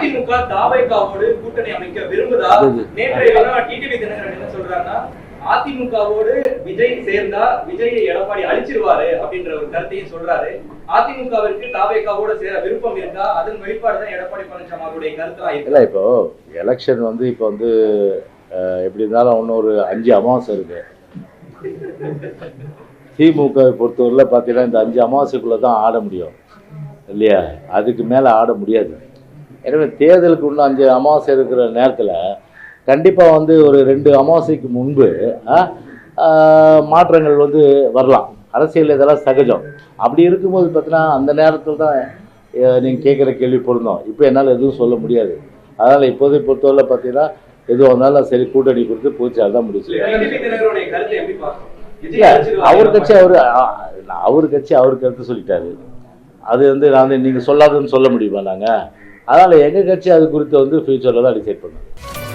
அதிமுக தாவேகாவோடு கூட்டணி அமைக்க விரும்புதா? நேற்றைய தினம் டிடிவி தினகரன் என்ன சொல்றாங்கன்னா, அதிமுகவோடு விஜய் சேர்ந்தா விஜயை எடப்பாடி அழிச்சிருவாரு அப்படின்ற ஒரு கருத்தையும் சொல்றாரு. அதிமுகவிற்கு தாவேகாவோட சேர விருப்பம் இருக்கா? அதன் வெளிப்பாடுதான் எடப்பாடி பழனிசாமி அவருடைய கருத்தா இல்ல. இப்போ எலெக்ஷன் இப்போ எப்படி இருந்தாலும் இன்னும் ஒரு 5 அமாவாசை இருக்கு. திமுக பொறுத்தவரையில் பார்த்தீங்கன்னா இந்த 5 அமாவாசைக்குள்ளே தான் ஆட முடியும் இல்லையா? அதுக்கு மேலே ஆட முடியாது. எனவே தேர்தலுக்கு இன்னும் 5 அமாவாசை இருக்கிற நேரத்தில் கண்டிப்பாக ஒரு 2 அமாவாசைக்கு முன்பு மாற்றங்கள் வரலாம். அரசியல் இதெல்லாம் சகஜம். அப்படி இருக்கும்போது பார்த்தீங்கன்னா அந்த நேரத்தில் தான் நீங்கள் கேட்குற கேள்வி பொருந்தோம். இப்போ என்னால் எதுவும் சொல்ல முடியாது. அதனால் இப்போதை பொறுத்தவரை பார்த்தீங்கன்னா எதுவும் வந்தாலும் சரி கூட்டணி கொடுத்து பூச்சால் தான் முடிச்சு. இல்லை, அவர் கட்சி அவர் கருத்து சொல்லிட்டாரு. அது நான் நீங்கள் சொல்லாதுன்னு சொல்ல முடியுமா நாங்கள்? அதனால் எங்கள் கட்சி அது குறித்து ஃபியூச்சரில் தான் டிசைட் பண்ணுவோம்.